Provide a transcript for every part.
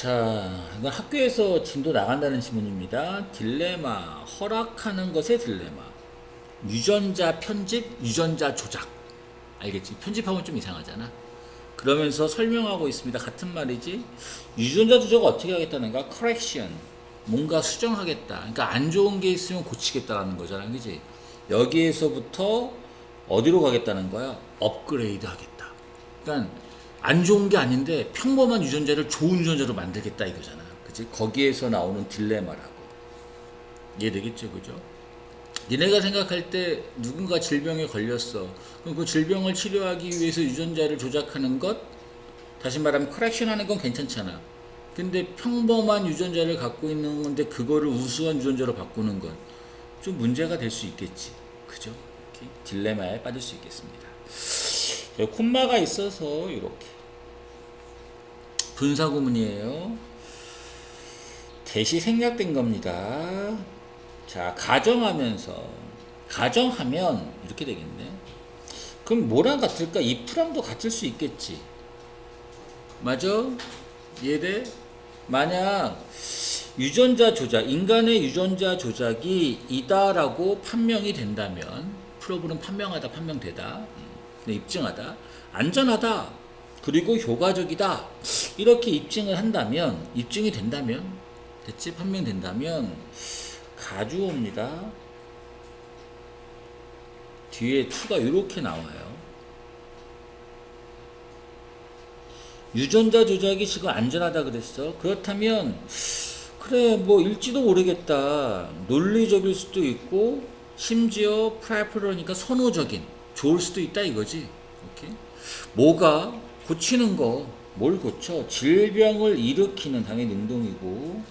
자, 이건 학교에서 진도 나간다는 질문입니다. 딜레마, 허락하는 것의 딜레마. 유전자 편집, 유전자 조작. 알겠지? 편집하면 좀 이상하잖아. 그러면서 설명하고 있습니다. 같은 말이지. 유전자 조작을 어떻게 하겠다는가? correction. 뭔가 수정하겠다. 그러니까 안 좋은 게 있으면 고치겠다라는 거잖아. 그지? 여기에서부터 어디로 가겠다는 거야? 업그레이드 하겠다. 그러니까 안 좋은 게 아닌데 평범한 유전자를 좋은 유전자로 만들겠다 이거잖아. 그치? 거기에서 나오는 딜레마라고. 이해되겠죠? 그죠? 니네가 생각할 때 누군가 질병에 걸렸어. 그럼 그 질병을 치료하기 위해서 유전자를 조작하는 것, 다시 말하면 커렉션 하는 건 괜찮잖아. 근데 평범한 유전자를 갖고 있는 건데 그거를 우수한 유전자로 바꾸는 건 좀 문제가 될 수 있겠지. 그죠? 이렇게 딜레마에 빠질 수 있겠습니다. 콤마가 있어서 이렇게 분사구문이에요. 대시 생략된 겁니다. 자, 가정하면 이렇게 되겠네. 그럼 뭐랑 같을까? if랑도 같을 수 있겠지. 맞아? 이해돼? 만약 유전자 조작, 인간의 유전자 조작이 이다라고 판명이 된다면, 프로브는 판명하다, 판명되다, 입증하다, 안전하다, 그리고 효과적이다, 이렇게 입증이 된다면, 됐지? 판명된다면, 가주어입니다. 뒤에 to가 이렇게 나와요. 유전자 조작이 지금 안전하다 그랬어. 그렇다면 그래 뭐 일지도 모르겠다. 논리적일 수도 있고 심지어 프라이프러니까 선호적인 좋을 수도 있다 이거지. 오케이? 뭐가 고치는 거 뭘 고쳐? 질병을 일으키는 당연히 능동이고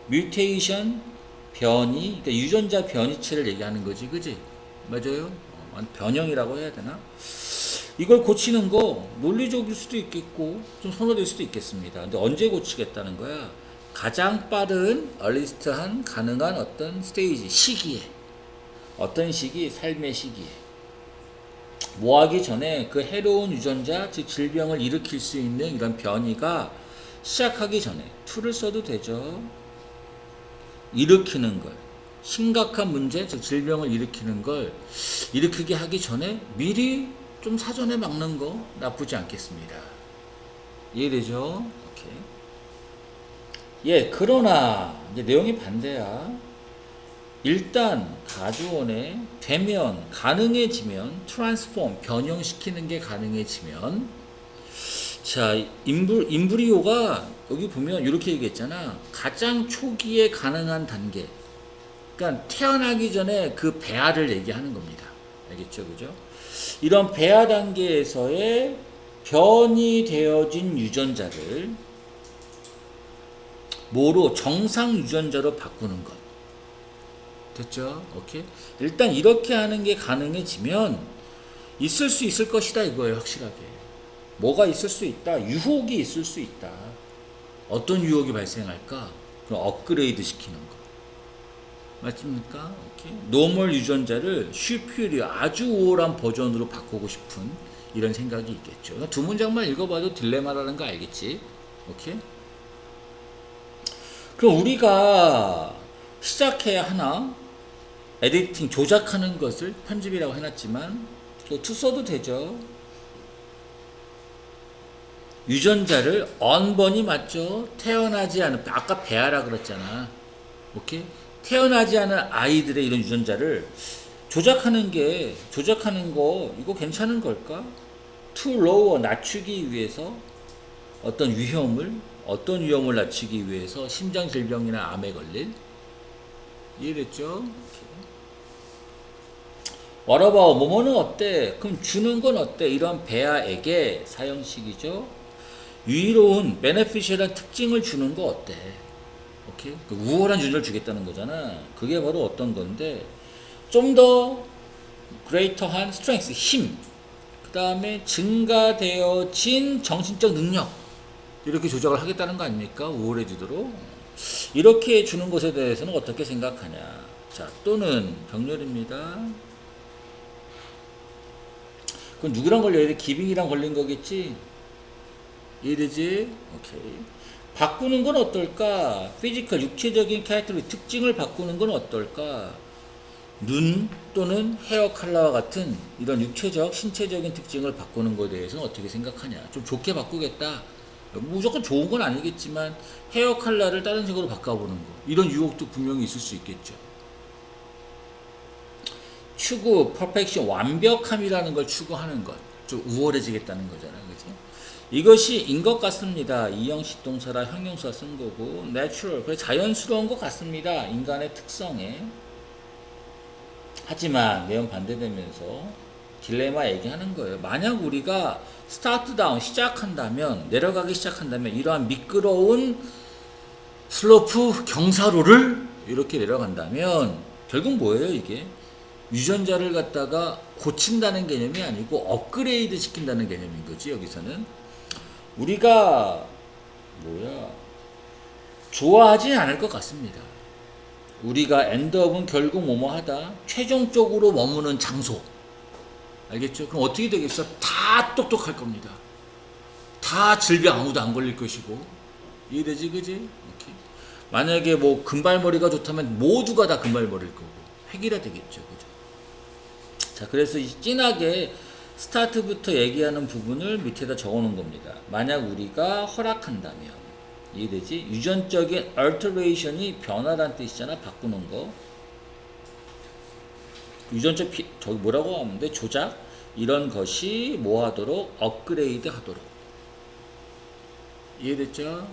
뮤테이션 변이 그러니까 유전자 변이체를 얘기하는 거지. 그지? 맞아요? 변형이라고 해야 되나? 이걸 고치는 거 논리적일 수도 있겠고 좀 선호될 수도 있겠습니다. 근데 언제 고치겠다는 거야? 가장 빠른 얼리스트한 가능한 어떤 스테이지 시기에 어떤 시기 삶의 시기에 뭐 하기 전에 그 해로운 유전자 즉 질병을 일으킬 수 있는 이런 변이가 시작하기 전에 to를 써도 되죠. 일으키는 걸 심각한 문제 즉 질병을 일으키는 걸 일으키게 하기 전에 미리 좀 사전에 막는 거 나쁘지 않겠습니다. 이해되죠? 오케이. 예, 그러나 이제 내용이 반대야. 일단 가주어에 되면 가능해지면 트랜스폼 변형시키는 게 가능해지면 자 임브리오가 여기 보면 이렇게 얘기했잖아. 가장 초기에 가능한 단계. 그러니까 태어나기 전에 그 배아를 얘기하는 겁니다. 알겠죠, 그죠? 이런 배아 단계에서의 변이되어진 유전자를 뭐로 정상 유전자로 바꾸는 것. 됐죠? 오케이. 일단 이렇게 하는 게 가능해지면 있을 수 있을 것이다 이거예요, 확실하게. 뭐가 있을 수 있다? 유혹이 있을 수 있다. 어떤 유혹이 발생할까? 그럼 업그레이드 시키는 거. 맞습니까? 오케이. 노멀 유전자를 슈피리어 아주 우월한 버전으로 바꾸고 싶은 이런 생각이 있겠죠. 두 문장만 읽어봐도 딜레마라는 거 알겠지? 오케이. 그럼 우리가 시작해야 하나? 에디팅 조작하는 것을 편집이라고 해놨지만 또 to 써도 되죠. 유전자를 언번이 맞죠? 태어나지 않은 아까 배아라 그랬잖아. 오케이? 태어나지 않은 아이들의 이런 유전자를 조작하는 거 이거 괜찮은 걸까? to lower 낮추기 위해서 어떤 위험을 낮추기 위해서 심장 질병이나 암에 걸릴 이해됐죠? What about 뭐뭐는 어때? 그럼 주는 건 어때? 이런 배아에게 사형식이죠. 유의로운 beneficial한 특징을 주는 거 어때? 오케이? 그 우월한 유전자를 주겠다는 거잖아. 그게 바로 어떤 건데 좀 더 greater한 strength, 힘. 그 다음에 증가되어진 정신적 능력. 이렇게 조작을 하겠다는 거 아닙니까? 우월해지도록. 이렇게 주는 것에 대해서는 어떻게 생각하냐. 자, 또는 병렬입니다. 그건 누구랑 걸려야 돼? 기빙이랑 걸린 거겠지? 이해되지? 오케이. 바꾸는 건 어떨까? 피지컬, 육체적인 캐릭터의 특징을 바꾸는 건 어떨까? 눈 또는 헤어 컬러와 같은 이런 육체적, 신체적인 특징을 바꾸는 것에 대해서는 어떻게 생각하냐? 좀 좋게 바꾸겠다. 무조건 좋은 건 아니겠지만 헤어 컬러를 다른 색으로 바꿔보는 거. 이런 유혹도 분명히 있을 수 있겠죠. 추구, 퍼펙션, 완벽함이라는 걸 추구하는 것. 좀 우월해지겠다는 거잖아요. 그죠? 이것이 인 것 같습니다. 이형식 동사라 형용사 쓴 거고, natural, 그래 자연스러운 것 같습니다. 인간의 특성에. 하지만 내용 반대되면서 딜레마 얘기하는 거예요. 만약 우리가 스타트 다운 시작한다면, 내려가기 시작한다면 이러한 미끄러운 슬로프 경사로를 이렇게 내려간다면 결국 뭐예요 이게? 유전자를 갖다가 고친다는 개념이 아니고 업그레이드 시킨다는 개념인 거지. 여기서는 우리가 좋아하지 않을 것 같습니다. 우리가 엔드업은 결국 뭐뭐하다, 최종적으로 머무는 장소. 알겠죠? 그럼 어떻게 되겠어? 다 똑똑할 겁니다. 다 질병 아무도 안 걸릴 것이고. 이해되지, 그지? 오케이. 만약에 뭐 금발머리가 좋다면 모두가 다 금발머리일 거고 획일화되겠죠, 그죠? 자, 그래서 이 진하게 스타트부터 얘기하는 부분을 밑에다 적어놓은 겁니다. 만약 우리가 허락한다면, 이해되지? 유전적인 alteration이 변화란 뜻이잖아. 바꾸는 거. 유전적 저기 뭐라고 하는데 조작 이런 것이 뭐 하도록 업그레이드 하도록. 이해됐죠? 이렇게.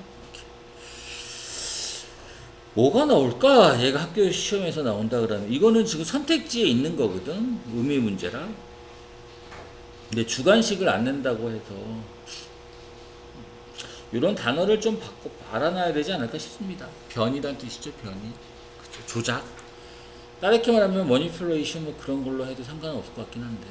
뭐가 나올까? 얘가 학교 시험에서 나온다 그러면 이거는 지금 선택지에 있는 거거든. 의미 문제라. 근데 주관식을 안 낸다고 해서 이런 단어를 좀 바꿔 알아놔야 되지 않을까 싶습니다. 변이란 뜻이죠, 변이. 그쵸? 조작. 다르게 말하면 manipulation 뭐 그런 걸로 해도 상관은 없을 것 같긴 한데.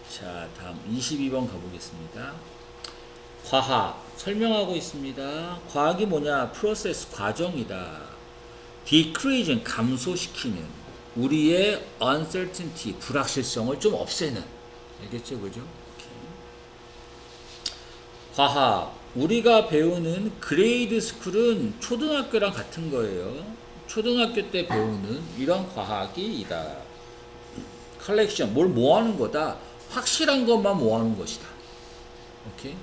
자, 다음 22번 가보겠습니다. 과학 설명하고 있습니다. 과학이 뭐냐? 프로세스 과정이다. decreasing 감소시키는 우리의 uncertainty 불확실성을 좀 없애는. 알겠죠, 그죠? 과학 우리가 배우는 그레이드 스쿨은 초등학교랑 같은 거예요. 초등학교 때 배우는 이런 과학이다. 컬렉션 뭘 모아는 거다. 확실한 것만 모아는 것이다. 오케이?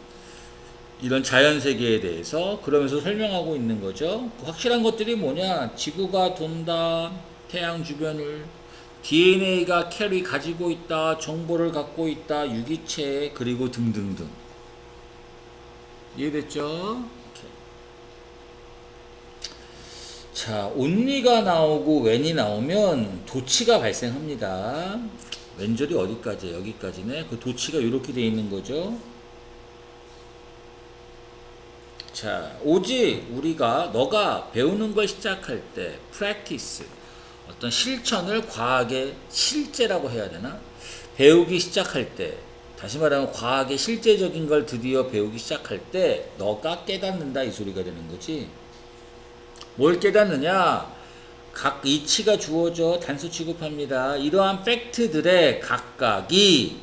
이런 자연 세계에 대해서 그러면서 설명하고 있는 거죠. 그 확실한 것들이 뭐냐? 지구가 돈다, 태양 주변을, DNA가 캐리 가지고 있다, 정보를 갖고 있다, 유기체 그리고 등등등. 이해됐죠? 오케이. 자, only가 나오고 when이 나오면 도치가 발생합니다. 왼절이 어디까지예요? 여기까지네. 그 도치가 이렇게 돼 있는 거죠. 자, 오직 우리가 너가 배우는 걸 시작할 때 practice 어떤 실천을 과학의 실제라고 해야 되나? 배우기 시작할 때, 다시 말하면 과학의 실제적인 걸 드디어 배우기 시작할 때 너가 깨닫는다 이 소리가 되는 거지. 뭘 깨닫느냐? 각 이치가 주어져 단수 취급합니다. 이러한 팩트들의 각각이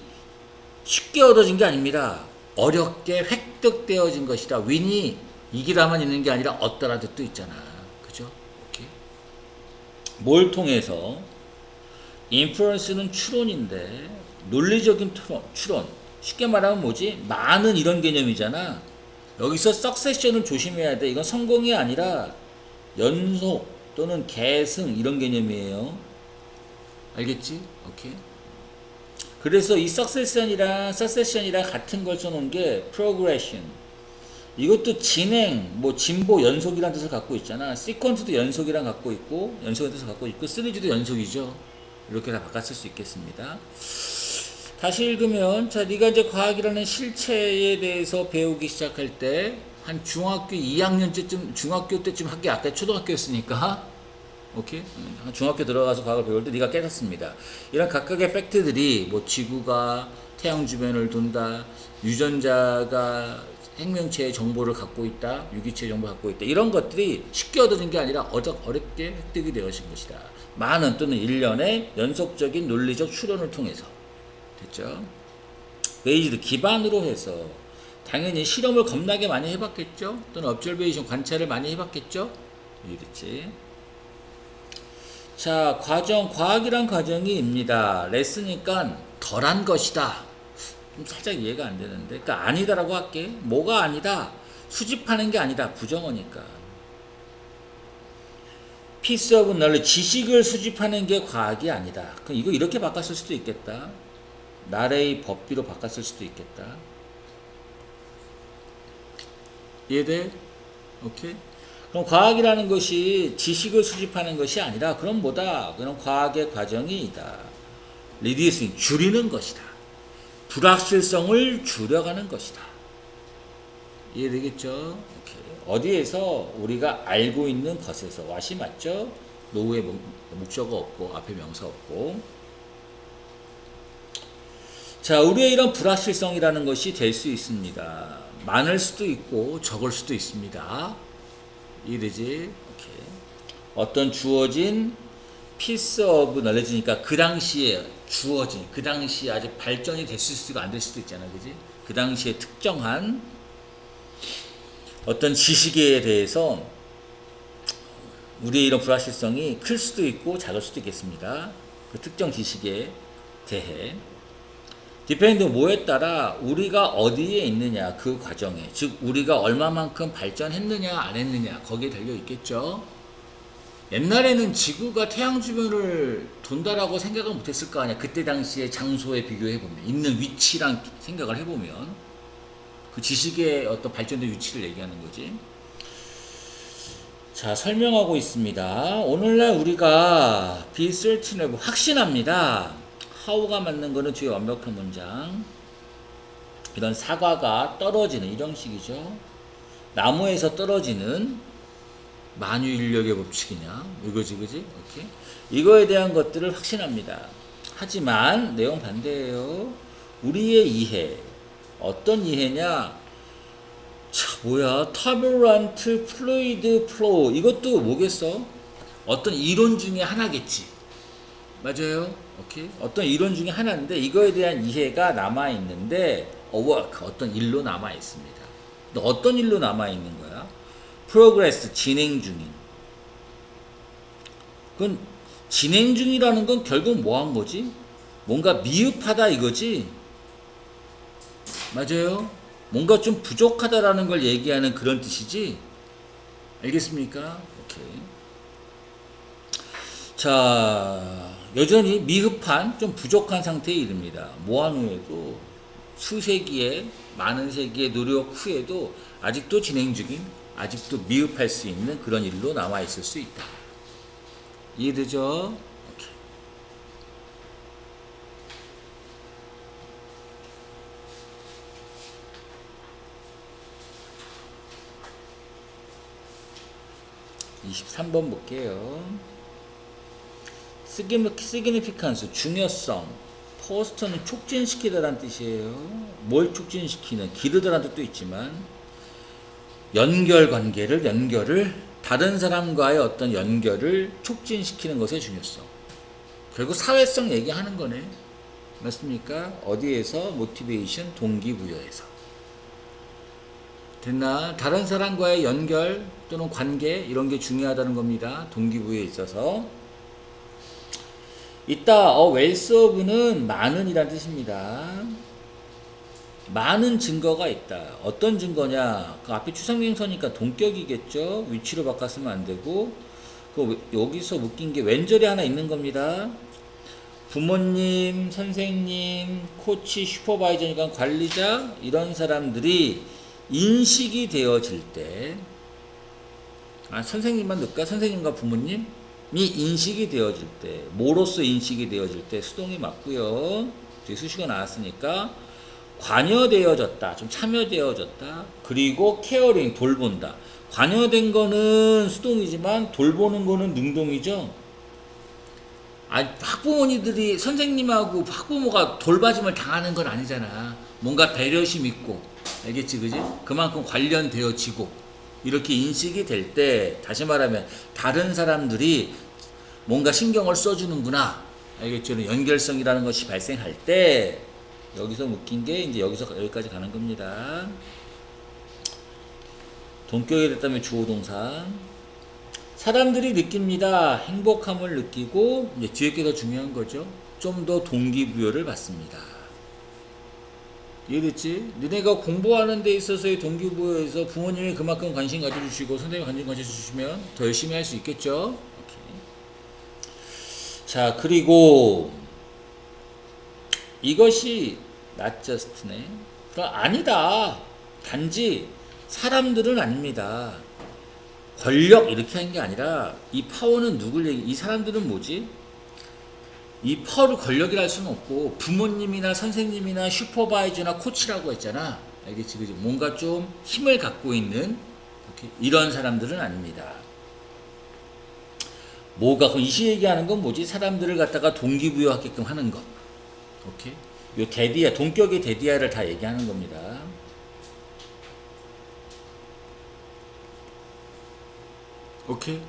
쉽게 얻어진 게 아닙니다. 어렵게 획득되어진 것이다. 윈이 이기라만 있는 게 아니라 얻더라도 또 있잖아. 그죠? 오케이. 뭘 통해서? 인프런스는 추론인데 논리적인 추론. 쉽게 말하면 뭐지? 많은 이런 개념이잖아. 여기서 석세션을 조심해야 돼. 이건 성공이 아니라 연속 또는 계승 이런 개념이에요. 알겠지? 오케이. 그래서 이 석세션이랑 같은 걸 써놓은 게 progression. 이것도 진행, 뭐 진보 연속이라는 뜻을 갖고 있잖아. 시퀀스도 연속이랑 갖고 있고, 연속이라는 뜻을 갖고 있고, 시리즈도 연속이죠. 이렇게 다 바꿔 쓸 수 있겠습니다. 다시 읽으면, 자, 네가 이제 과학이라는 실체에 대해서 배우기 시작할 때, 한 중학교 2학년 때쯤, 중학교 때쯤 학교, 아까 초등학교였으니까, 오케이? 중학교 들어가서 과학을 배울 때 네가 깨닫습니다. 이런 각각의 팩트들이 뭐 지구가 태양 주변을 돈다, 유전자가 생명체의 정보를 갖고 있다, 유기체의 정보를 갖고 있다. 이런 것들이 쉽게 얻어진 게 아니라 어렵게 획득이 되어진 것이다. 많은 또는 일련의 연속적인 논리적 추론을 통해서. 됐죠? 베이스드 기반으로 해서 당연히 실험을 겁나게 많이 해봤겠죠. 또는 observation 관찰을 많이 해봤겠죠. 이랬지. 자, 과학이란 과정이입니다. 레스니까 덜한 것이다. 좀 살짝 이해가 안 되는데, 그러니까 아니다라고 할게. 뭐가 아니다? 수집하는 게 아니다. 부정어니까. piece of knowledge, 지식을 수집하는 게 과학이 아니다. 그럼 이거 이렇게 바꿨을 수도 있겠다. 나라의 법비로 바꿨을 수도 있겠다. 이해돼? 오케이? 그럼 과학이라는 것이 지식을 수집하는 것이 아니라 그럼 뭐다? 그럼 과학의 과정이다. 리듀싱, 줄이는 것이다. 불확실성을 줄여가는 것이다. 이해되겠죠? 오케이. 어디에서 우리가 알고 있는 것에서 왓이 맞죠? 노후에 목적어 없고 앞에 명사 없고. 자, 우리의 이런 불확실성이라는 것이 될 수 있습니다. 많을 수도 있고 적을 수도 있습니다. 이해되지? 오케이. 어떤 주어진 piece of knowledge니까 그 당시에 주어진, 그 당시에 아직 발전이 됐을 수도 안 될 수도 있잖아, 그지? 그 당시에 특정한 어떤 지식에 대해서 우리의 이런 불확실성이 클 수도 있고 작을 수도 있겠습니다. 그 특정 지식에 대해. 디펜드 뭐에 따라 우리가 어디에 있느냐, 그 과정에, 즉 우리가 얼마만큼 발전했느냐 안 했느냐 거기에 달려 있겠죠. 옛날에는 지구가 태양 주변을 돈다라고 생각을 못했을 거 아니야. 그때 당시에 장소에 비교해보면, 있는 위치랑 생각을 해보면 그 지식의 어떤 발전된 위치를 얘기하는 거지. 자, 설명하고 있습니다. 오늘날 우리가 be certain of, 확신합니다. how가 맞는 거는 뒤에 완벽한 문장. 이런 사과가 떨어지는 이런 식이죠. 나무에서 떨어지는 만유인력의 법칙이냐 이거지, 그지? 오케이. 이거에 대한 것들을 확신합니다. 하지만 내용 반대예요. 우리의 이해, 어떤 이해냐? 자, 뭐야? turbulent fluid flow, 이것도 뭐겠어? 어떤 이론 중에 하나겠지. 맞아요? 오케이. 어떤 이론 중에 하나인데 이거에 대한 이해가 남아 있는데 work, 어떤 일로 남아 있습니다. 근데 어떤 일로 남아 있는 거야? progress, 진행 중인. 그건 진행 중이라는 건 결국 뭐 한 거지? 뭔가 미흡하다 이거지? 맞아요? 뭔가 좀 부족하다라는 걸 얘기하는 그런 뜻이지? 알겠습니까? 오케이. 자, 여전히 미흡한, 좀 부족한 상태에 이릅니다. 모한 후에도 수세기의, 많은 세기의 노력 후에도 아직도 진행 중인, 아직도 미흡할 수 있는 그런 일로 남아 있을 수 있다. 이해되죠? 오케이. (23번) 볼게요. significance, 중요성. 포스터는 촉진시키다라는 뜻이에요. 뭘 촉진시키는? 기르다라는 뜻도 있지만 연결을 다른 사람과의 어떤 연결을 촉진시키는 것의 중요성. 결국 사회성 얘기하는 거네. 맞습니까? 어디에서? 모티베이션, 동기부여에서. 됐나? 다른 사람과의 연결 또는 관계 이런 게 중요하다는 겁니다. 동기부여에 있어서. 이따 웰스 오브는 많은이란 뜻입니다. 많은 증거가 있다. 어떤 증거냐? 그 앞에 추상명사니까 동격이겠죠. 위치로 바꿨으면 안 되고. 여기서 묶인 게 왼절이 하나 있는 겁니다. 부모님, 선생님, 코치, 슈퍼바이저니까 관리자 이런 사람들이 인식이 되어질 때, 선생님만 넣을까? 선생님과 부모님이 인식이 되어질 때, 뭐로서 인식이 되어질 때 수동이 맞고요. 뒤에 수식어 나왔으니까 관여되어졌다, 좀 참여되어졌다. 그리고 케어링, 돌본다. 관여된 거는 수동이지만 돌보는 거는 능동이죠. 학부모님들이 선생님하고 학부모가 돌봐줌을 당하는 건 아니잖아. 뭔가 배려심 있고, 알겠지, 그지? 그만큼 관련되어지고 이렇게 인식이 될 때, 다시 말하면 다른 사람들이 뭔가 신경을 써주는구나, 알겠죠? 연결성이라는 것이 발생할 때 여기서 묶인 게 이제 여기서 여기까지 가는 겁니다. 동격이 됐다면 주어 동사. 사람들이 느낍니다. 행복함을 느끼고 이제 뒤에 게 더 중요한 거죠. 좀 더 동기부여를 받습니다. 이해됐지? 너네가 공부하는 데 있어서의 동기부여에서 부모님이 그만큼 관심 가져주시고 선생님이 관심 가져주시면 더 열심히 할 수 있겠죠? 오케이. 자, 그리고 이것이 not just네. 그럼 아니다. 단지 사람들은 아닙니다. 권력 이렇게 한 게 아니라 이 파워는 누굴 얘기? 이 사람들은 뭐지? 이 파워를 권력이라 할 수는 없고 부모님이나 선생님이나 슈퍼바이저나 코치라고 했잖아. 알겠지? 그지? 뭔가 좀 힘을 갖고 있는 이런 사람들은 아닙니다. 뭐가 그럼 이시 얘기하는 건 뭐지? 사람들을 갖다가 동기부여하게끔 하는 것. 오케이? 요 대디아 동격의 대디아를 다 얘기하는 겁니다. 오케이?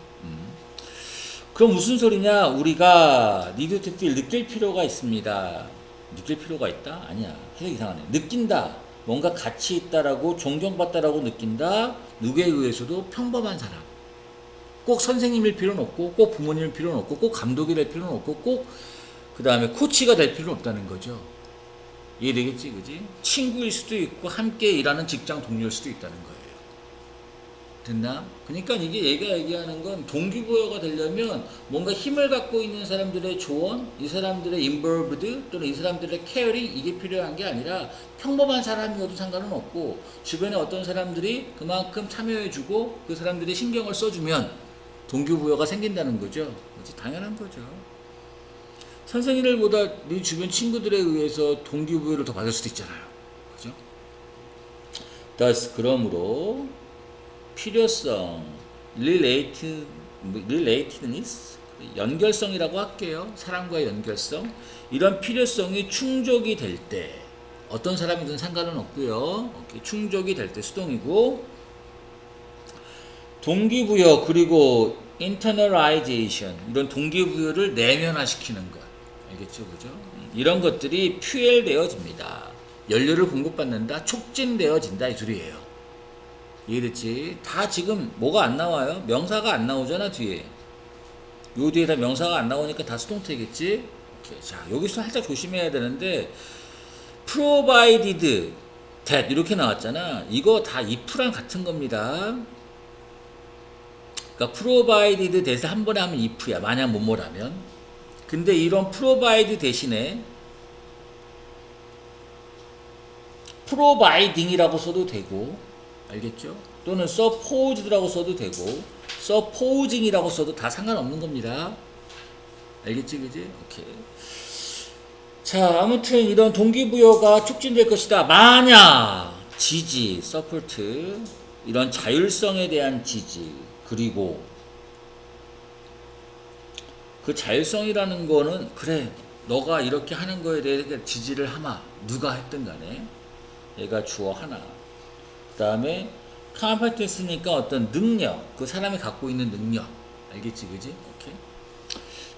그럼 무슨 소리냐? 우리가 need to feel 느낄 필요가 있습니다. 느낄 필요가 있다? 아니야. 해석이 이상하네. 느낀다. 뭔가 가치 있다라고 존경받다라고 느낀다. 누구에 의해서도 평범한 사람. 꼭 선생님일 필요는 없고 꼭 부모님일 필요는 없고 꼭 감독이 될 필요는 없고 꼭 그 다음에 코치가 될 필요는 없다는 거죠. 이해되겠지? 그지? 친구일 수도 있고 함께 일하는 직장 동료일 수도 있다는 거예요. 됐나? 그러니까 이게 얘가 얘기하는 건 동기부여가 되려면 뭔가 힘을 갖고 있는 사람들의 조언, 이 사람들의 involved 또는 이 사람들의 caring 이게 필요한 게 아니라 평범한 사람이어도 상관은 없고 주변에 어떤 사람들이 그만큼 참여해주고 그 사람들이 신경을 써주면 동기부여가 생긴다는 거죠. 그치? 당연한 거죠. 선생님들보다 네 주변 친구들에 의해서 동기부여를 더 받을 수도 있잖아요. 그죠? thus 그러므로 필요성, relatedness, 연결성이라고 할게요. 사람과의 연결성. 이런 필요성이 충족이 될 때, 어떤 사람이든 상관은 없고요. 충족이 될 때 수동이고, 동기부여 그리고 internalization 이런 동기부여를 내면화시키는 것. 알겠죠, 그죠? 이런 것들이 퓨엘되어집니다. 연료를 공급받는다, 촉진되어진다 이 소리예요. 이해됐지? 다 지금 뭐가 안 나와요? 명사가 안 나오잖아 뒤에. 요 뒤에 다 명사가 안 나오니까 다 수동태겠지? 오케이. 자, 여기서 살짝 조심해야 되는데 provided that 이렇게 나왔잖아. 이거 다 if랑 같은 겁니다. 그러니까 provided that을 한 번에 하면 if야. 만약 뭐뭐라면. 근데 이런 provide 대신에 providing이라고 써도 되고 알겠죠? 또는 supposed라고 써도 되고 supposing이라고 써도 다 상관없는 겁니다. 알겠지? 그지? 오케이. 자, 아무튼 이런 동기부여가 촉진될 것이다. 만약 지지, support 이런 자율성에 대한 지지 그리고 그 자율성이라는 거는 그래 너가 이렇게 하는 거에 대해 지지를 하마 누가 했든 간에 얘가 주어 하나 그 다음에 competence니까 어떤 능력 그 사람이 갖고 있는 능력 알겠지 그지? 오케이.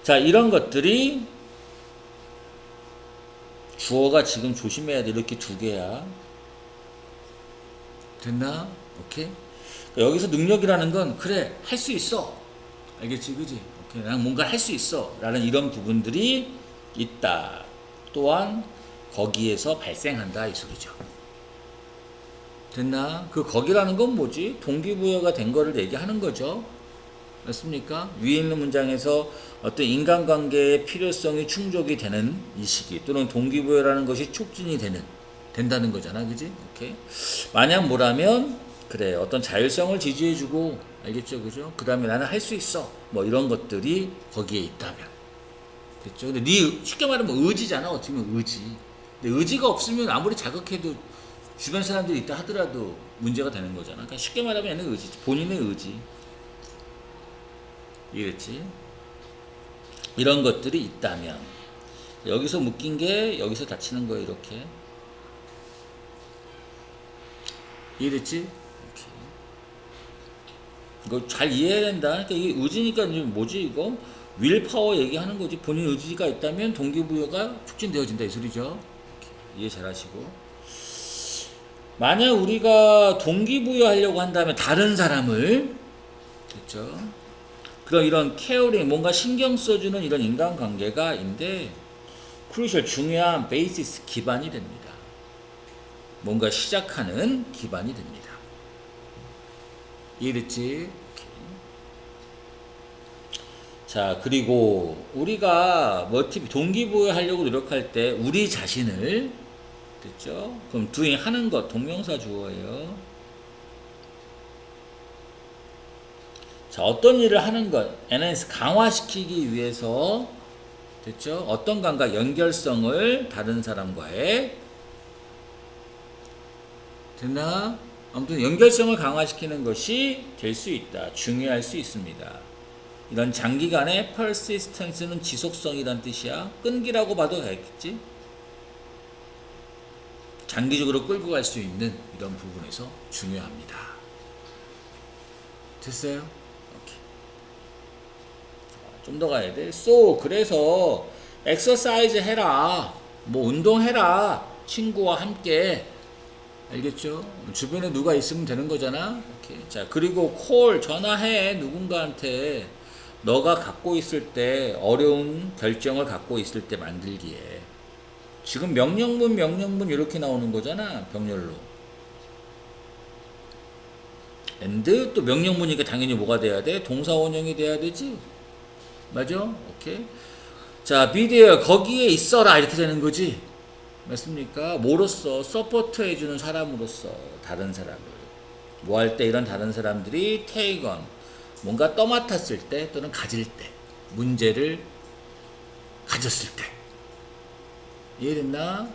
자 이런 것들이 주어가 지금 조심해야 돼 이렇게 두 개야 됐나? 오케이. 여기서 능력이라는 건 그래 할 수 있어 알겠지 그지? 난 뭔가 할 수 있어 라는 이런 부분들이 있다. 또한 거기에서 발생한다 이 소리죠. 됐나? 그 거기라는 건 뭐지? 동기부여가 된 거를 얘기하는 거죠. 맞습니까? 위에 있는 문장에서 어떤 인간관계의 필요성이 충족이 되는 이 시기 또는 동기부여라는 것이 촉진이 된다는 거잖아. 그지? 오케이. 만약 뭐라면 그래 어떤 자율성을 지지해주고 알겠죠, 그죠? 그 다음에 나는 할 수 있어. 뭐 이런 것들이 거기에 있다면. 됐죠? 근데 네 쉽게 말하면 의지잖아. 어떻게 보면 의지. 근데 의지가 없으면 아무리 자극해도 주변 사람들이 있다 하더라도 문제가 되는 거잖아. 그러니까 쉽게 말하면 얘는 의지. 본인의 의지. 이해됐지? 이런 것들이 있다면. 여기서 묶인 게 여기서 닫히는 거예요, 이렇게. 이해됐지? 이거 잘 이해해야 된다. 그러니까 이게 의지니까 뭐지 이거? 윌파워 얘기하는 거지. 본인 의지가 있다면 동기부여가 촉진되어진다 이 소리죠. 이해 잘 하시고. 만약 우리가 동기부여하려고 한다면 다른 사람을, 그렇죠? 그런 이런 케어링, 뭔가 신경 써주는 이런 인간관계가인데 크루셜 중요한 베이시스 기반이 됩니다. 뭔가 시작하는 기반이 됩니다. 이해됐지? 자, 그리고 우리가 동기부여하려고 노력할 때 우리 자신을, 됐죠? 그럼 doing 하는 것 동명사 주어예요. 자, 어떤 일을 하는 것, enhance 강화시키기 위해서, 됐죠? 어떤 감각 연결성을 다른 사람과의, 됐나? 아무튼 연결성을 강화시키는 것이 될 수 있다. 중요할 수 있습니다. 이런 장기간의 persistence는 지속성이란 뜻이야. 끈기라고 봐도 되겠지? 장기적으로 끌고 갈 수 있는 이런 부분에서 중요합니다. 됐어요? 오케이. 좀 더 가야 돼. So, 그래서 exercise 해라. 뭐 운동해라. 친구와 함께. 알겠죠? 주변에 누가 있으면 되는 거잖아. 오케이. 자, 그리고 call 전화해 누군가한테. 너가 갖고 있을 때 어려운 결정을 갖고 있을 때 만들기에. 지금 명령문 이렇게 나오는 거잖아. 병렬로. and 또 명령문이니까 당연히 뭐가 돼야 돼? 동사 원형이 돼야 되지. 맞아? 오케이. 자, be there 거기에 있어라 이렇게 되는 거지. 맞습니까? 뭐로써? 서포트 해주는 사람으로서 다른 사람을. 뭐 할 때 이런 다른 사람들이 take on 뭔가 떠맡았을 때 또는 가질 때 문제를 가졌을 때. 이해됐나?